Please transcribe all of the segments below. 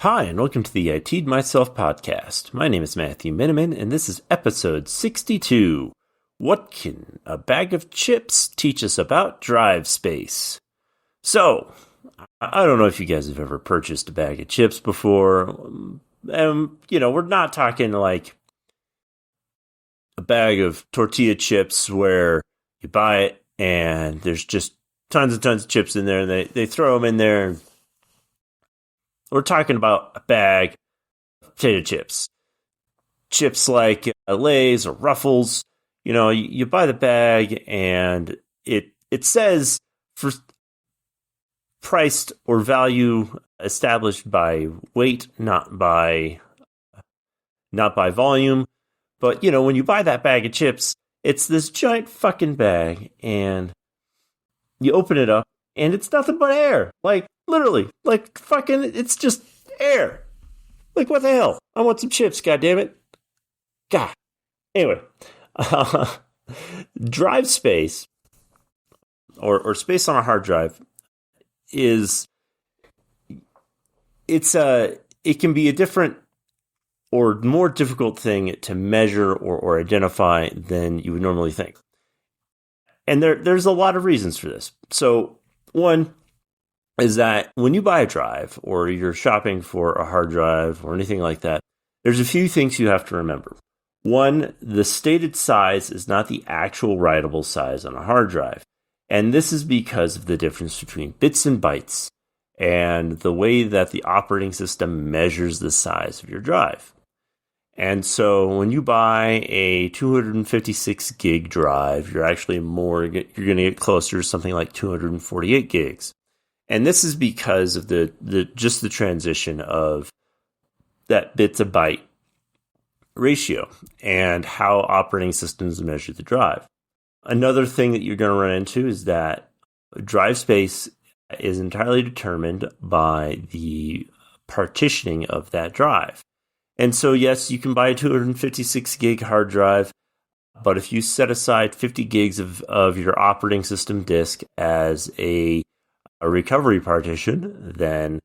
Hi, and welcome to the I T'd Myself podcast. My name is Matthew Miniman, and this is episode 62. What can a bag of chips teach us about drive space? So, I don't know if you guys have ever purchased a bag of chips before. We're not talking like a bag of tortilla chips where you buy it and there's just tons and tons of chips in there, and they throw them in there. We're talking about a bag of potato chips. Chips like Lay's or Ruffles. You know, you buy the bag and it says for priced or value established by weight, not by volume. But, you know, when you buy that bag of chips, it's this giant fucking bag, and you open it up, and it's nothing but air. Like, literally. Like, fucking, it's just air. Like, what the hell? I want some chips, goddammit. God. Anyway. Drive space, or space on a hard drive, it can be a different or more difficult thing to measure or identify than you would normally think. And there's a lot of reasons for this. So, one is that when you buy a drive or you're shopping for a hard drive or anything like that, there's a few things you have to remember. One, the stated size is not the actual writable size on a hard drive. And this is because of the difference between bits and bytes and the way that the operating system measures the size of your drive. And so when you buy a 256 gig drive, you're going to get closer to something like 248 gigs. And this is because of the transition of that bit to byte ratio and how operating systems measure the drive. Another thing that you're going to run into is that drive space is entirely determined by the partitioning of that drive. And so, yes, you can buy a 256 gig hard drive, but if you set aside 50 gigs of your operating system disk as a recovery partition, then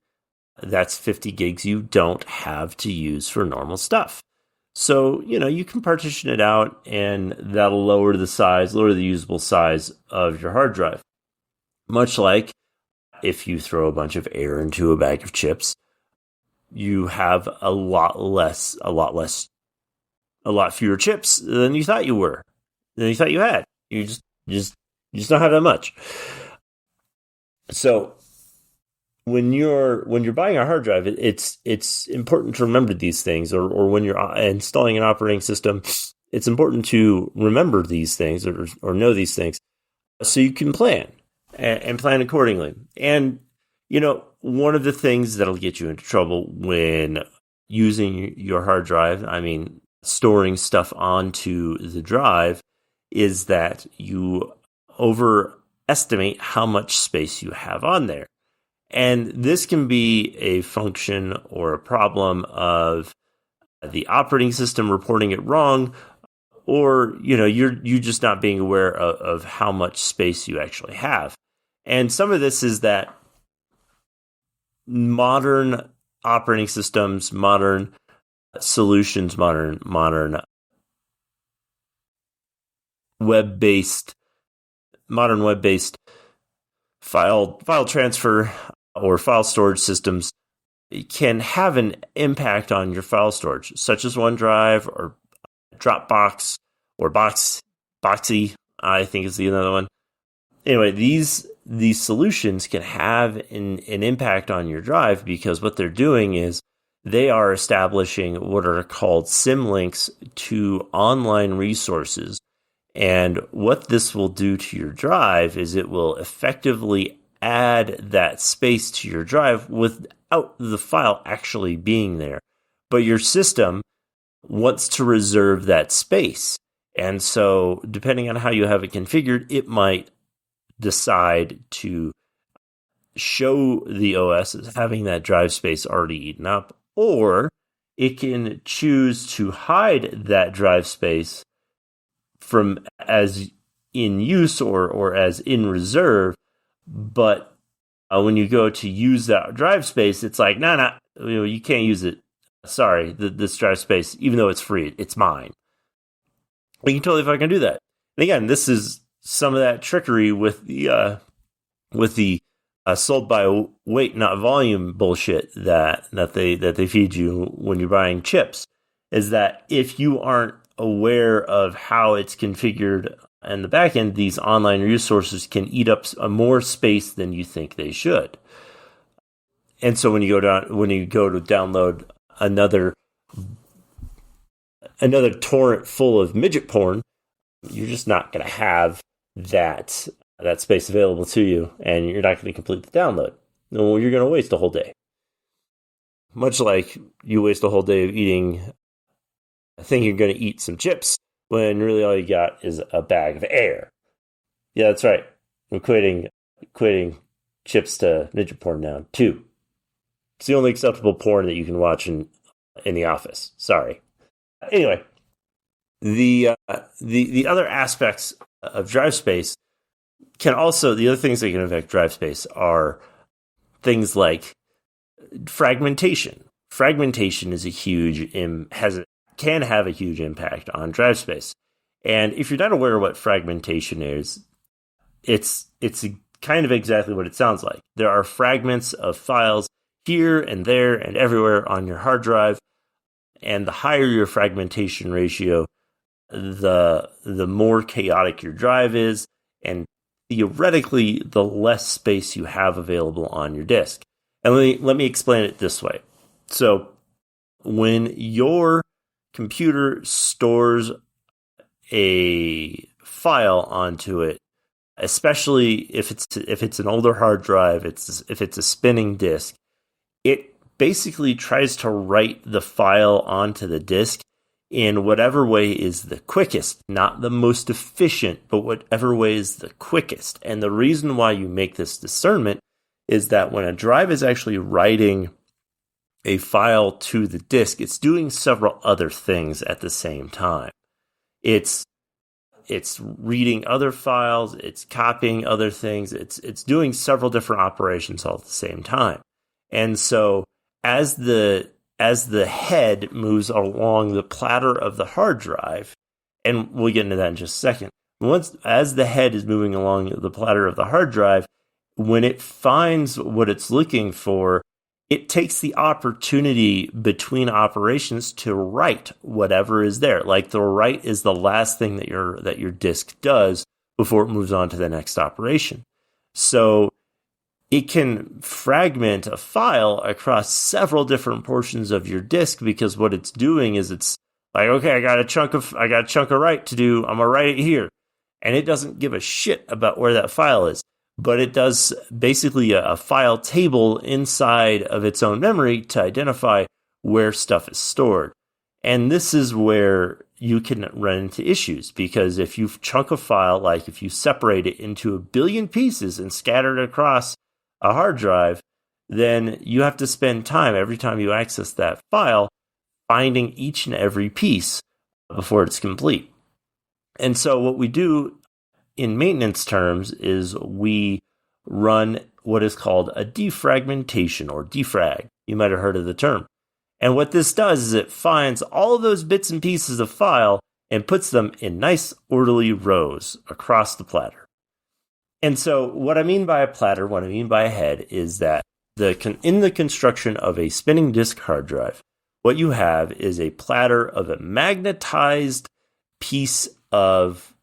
that's 50 gigs you don't have to use for normal stuff. So, you know, you can partition it out, and that'll lower the usable size of your hard drive. Much like if you throw a bunch of air into a bag of chips, you have a lot fewer chips than you thought you had. You just don't have that much. So when you're buying a hard drive, it's important to remember these things, or when you're installing an operating system, it's important to remember these things or know these things so you can plan and plan accordingly. And, you know, one of the things that'll get you into trouble when using your hard drive, storing stuff onto the drive, is that you overestimate how much space you have on there. And this can be a function or a problem of the operating system reporting it wrong, or, you know, you just not being aware of how much space you actually have. And some of this is that modern operating systems, modern solutions, modern web-based file transfer or file storage systems can have an impact on your file storage, such as OneDrive or Dropbox or Boxy, I think is the other one. Anyway, these solutions can have an impact on your drive, because what they're doing is they are establishing what are called symlinks to online resources. And what this will do to your drive is it will effectively add that space to your drive without the file actually being there. But your system wants to reserve that space. And so, depending on how you have it configured, it might decide to show the OS as having that drive space already eaten up, or it can choose to hide that drive space from as in use or as in reserve, but when you go to use that drive space, it's like, nah, you can't use it. Sorry, this drive space, even though it's free, it's mine. You can totally fucking do that. And again, this is some of that trickery with the sold by weight, not volume bullshit that they feed you when you're buying chips. Is that if you aren't aware of how it's configured in the back end, these online resources can eat up more space than you think they should. And so when you go to download another torrent full of midget porn, you're just not going to have that space available to you, and you're not going to complete the download. No, you're going to waste a whole day. Much like you waste a whole day of eating, I think you're going to eat some chips when really all you got is a bag of air. Yeah, that's right. I'm equating chips to midget porn now, too. It's the only acceptable porn that you can watch in the office. Sorry. Anyway, the other aspects of drive space the other things that can affect drive space are things like fragmentation. Fragmentation is can have a huge impact on drive space. And if you're not aware of what fragmentation is, it's kind of exactly what it sounds like. There are fragments of files here and there and everywhere on your hard drive, and the higher your fragmentation ratio, the more chaotic your drive is, and theoretically, the less space you have available on your disk. And let me explain it this way. So when your computer stores a file onto it, especially if it's an older hard drive, if it's a spinning disk, it basically tries to write the file onto the disk in whatever way is the quickest, not the most efficient, but whatever way is the quickest. And the reason why you make this discernment is that when a drive is actually writing a file to the disk, it's doing several other things at the same time. It's reading other files, it's copying other things, it's doing several different operations all at the same time. And so as the head moves along the platter of the hard drive, and we'll get into that in just a second. As the head is moving along the platter of the hard drive, when it finds what it's looking for, it takes the opportunity between operations to write whatever is there. Like the write is the last thing that your disk does before it moves on to the next operation. So it can fragment a file across several different portions of your disk, because what it's doing is it's like, okay, I got a chunk of write to do. I'm gonna write it here, and it doesn't give a shit about where that file is, but it does basically a file table inside of its own memory to identify where stuff is stored. And this is where you can run into issues, because if you chunk a file, like if you separate it into a billion pieces and scatter it across a hard drive, then you have to spend time every time you access that file finding each and every piece before it's complete. And so what we do in maintenance terms is we run what is called a defragmentation, or defrag. You might have heard of the term. And what this does is it finds all of those bits and pieces of file and puts them in nice orderly rows across the platter. And so what I mean by a platter, what I mean by a head, is that in the construction of a spinning disk hard drive, what you have is a platter of a magnetized piece of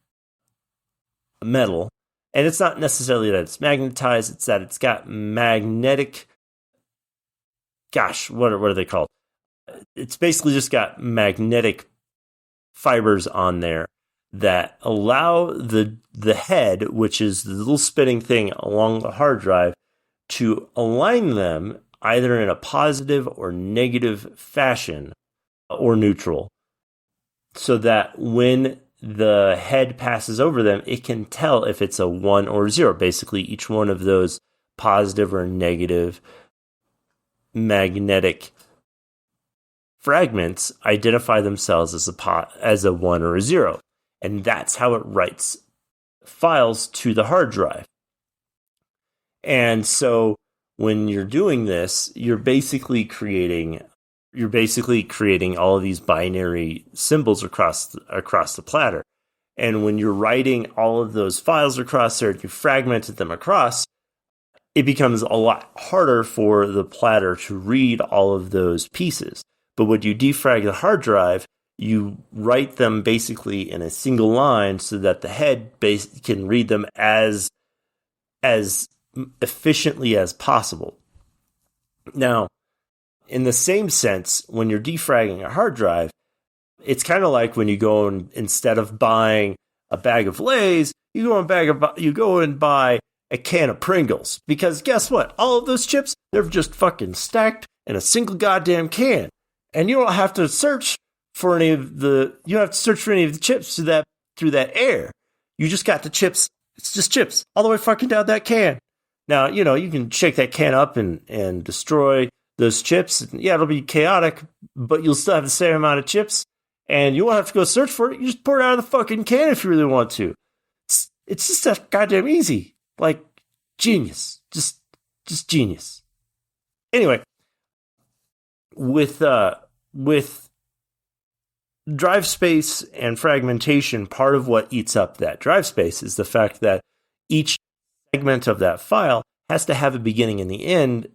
metal. And it's not necessarily that it's magnetized, it's that it's got magnetic, what are they called? It's basically just got magnetic fibers on there that allow the head, which is the little spinning thing along the hard drive, to align them either in a positive or negative fashion, or neutral, so that when the head passes over them, it can tell if it's a 1 or 0. Basically, each one of those positive or negative magnetic fragments identify themselves as a 1 or a 0. And that's how it writes files to the hard drive. And so when you're doing this, you're basically creating all of these binary symbols across the platter. And when you're writing all of those files across there, you fragmented them across, it becomes a lot harder for the platter to read all of those pieces. But when you defrag the hard drive, you write them basically in a single line so that the head can read them as efficiently as possible. Now, in the same sense, when you're defragging a hard drive, it's kind of like when you go and instead of buying a bag of Lay's, you go and buy a can of Pringles. Because guess what? All of those chips, they're just fucking stacked in a single goddamn can. And you don't have to search for any of the chips through that air. You just got the chips. It's just chips all the way fucking down that can. Now, you can shake that can up and destroy those chips. Yeah, it'll be chaotic, but you'll still have the same amount of chips, and you won't have to go search for it. You just pour it out of the fucking can if you really want to. It's just that goddamn easy. Like, genius. Just genius. Anyway, with drive space and fragmentation, part of what eats up that drive space is the fact that each segment of that file has to have a beginning and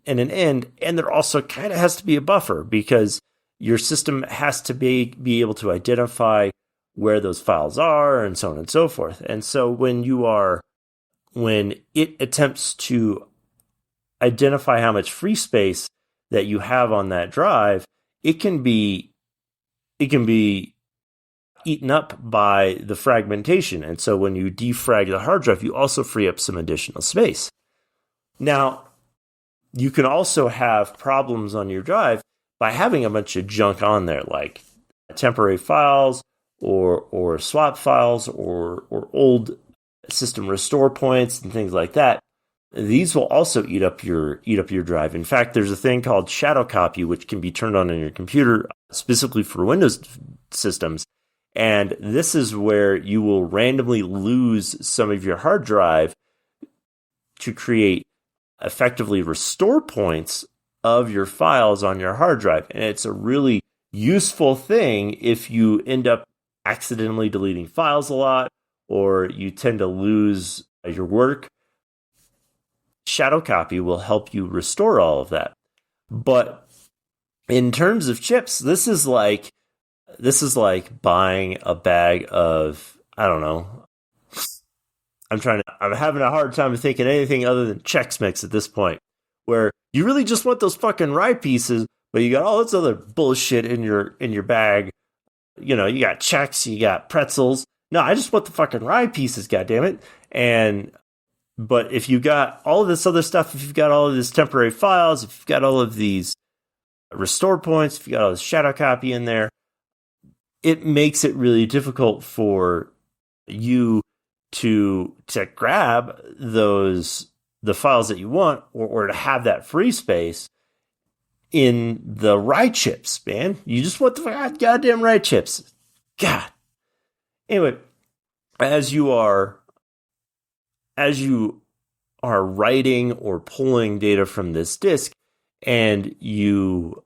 an end, and there also kind of has to be a buffer because your system has to be able to identify where those files are and so on and so forth. And so when it attempts to identify how much free space that you have on that drive, it can be eaten up by the fragmentation. And so when you defrag the hard drive, you also free up some additional space. Now, you can also have problems on your drive by having a bunch of junk on there, like temporary files or swap files or old system restore points and things like that. These will also eat up your drive. In fact, there's a thing called shadow copy, which can be turned on in your computer specifically for Windows systems. And this is where you will randomly lose some of your hard drive to create effectively restore points of your files on your hard drive. And it's a really useful thing if you end up accidentally deleting files a lot or you tend to lose your work. Shadow copy will help you restore all of that. But in terms of chips, this is like buying a bag of, I don't know. I'm having a hard time thinking anything other than Chex Mix at this point, where you really just want those fucking rye pieces, but you got all this other bullshit in your bag. You got Chex, you got pretzels. No, I just want the fucking rye pieces, goddammit. But if you got all of this other stuff, if you've got all of these temporary files, if you've got all of these restore points, if you got all this shadow copy in there, it makes it really difficult for you to grab the files that you want or to have that free space in the rye chips, man. You just want the goddamn rye chips. God. Anyway, as you are writing or pulling data from this disk and you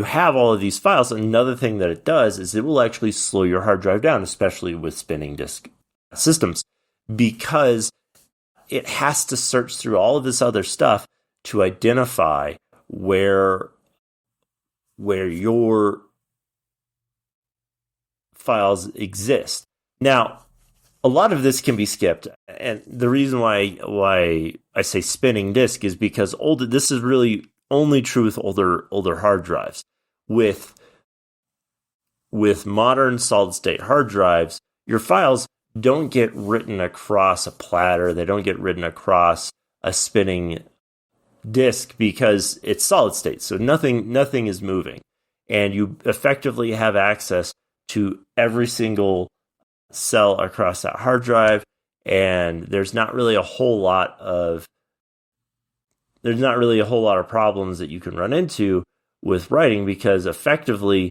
have all of these files, another thing that it does is it will actually slow your hard drive down, especially with spinning disk systems, because it has to search through all of this other stuff to identify where your files exist. Now, a lot of this can be skipped, and the reason why I say spinning disk is because this is really only true with older hard drives. With modern solid-state hard drives, your files don't get written across a platter. They don't get written across a spinning disk because it's solid-state, so nothing is moving. And you effectively have access to every single cell across that hard drive, and there's not really a whole lot of problems that you can run into with writing, because effectively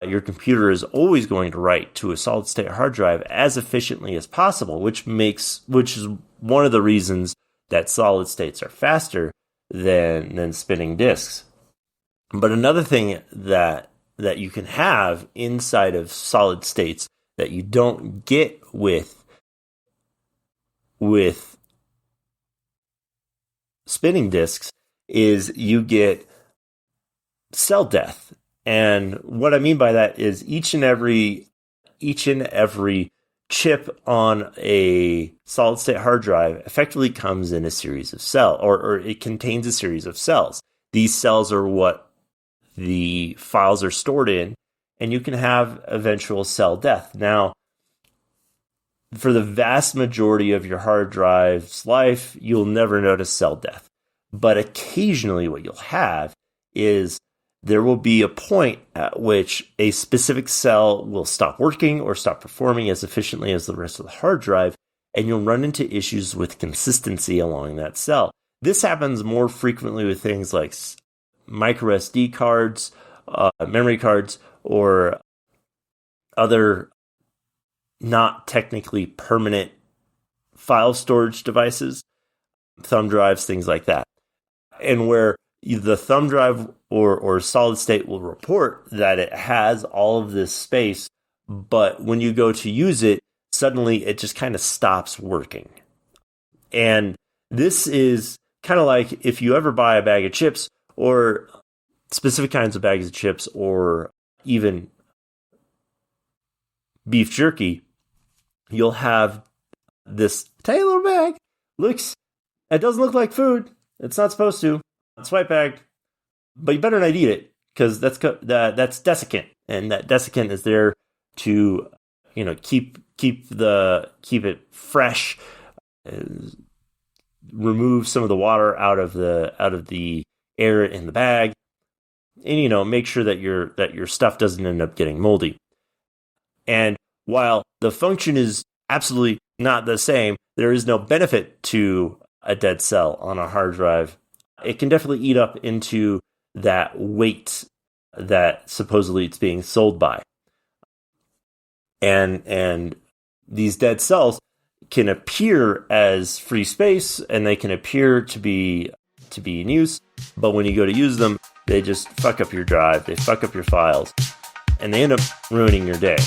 your computer is always going to write to a solid state hard drive as efficiently as possible, which is one of the reasons that solid states are faster than spinning disks. But another thing that you can have inside of solid states that you don't get with spinning disks is you get cell death. And what I mean by that is each and every chip on a solid state hard drive effectively comes in a series of cells, or it contains a series of cells. These cells are what the files are stored in, and you can have eventual cell death. Now, for the vast majority of your hard drive's life, you'll never notice cell death. But occasionally what you'll have is there will be a point at which a specific cell will stop working or stop performing as efficiently as the rest of the hard drive, and you'll run into issues with consistency along that cell. This happens more frequently with things like micro SD cards, memory cards, or other not technically permanent file storage devices, thumb drives, things like that. And where the thumb drive or solid state will report that it has all of this space, but when you go to use it, suddenly it just kind of stops working. And this is kind of like if you ever buy a bag of chips, or specific kinds of bags of chips, or even beef jerky, you'll have this tiny little bag. It doesn't look like food. It's not supposed to. It's white bagged, but you better not eat it because that's desiccant, and that desiccant is there to keep it fresh, remove some of the water out of the air in the bag, and make sure that your stuff doesn't end up getting moldy. And while the function is absolutely not the same, there is no benefit to a dead cell on a hard drive. It can definitely eat up into that weight that supposedly it's being sold by. And these dead cells can appear as free space, and they can appear to be in use, but when you go to use them, they just fuck up your drive, they fuck up your files, and they end up ruining your day.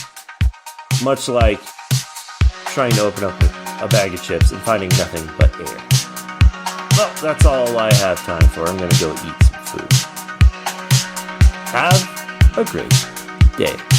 Much like trying to open up a bag of chips and finding nothing but air. Well, that's all I have time for. I'm going to go eat some food. Have a great day.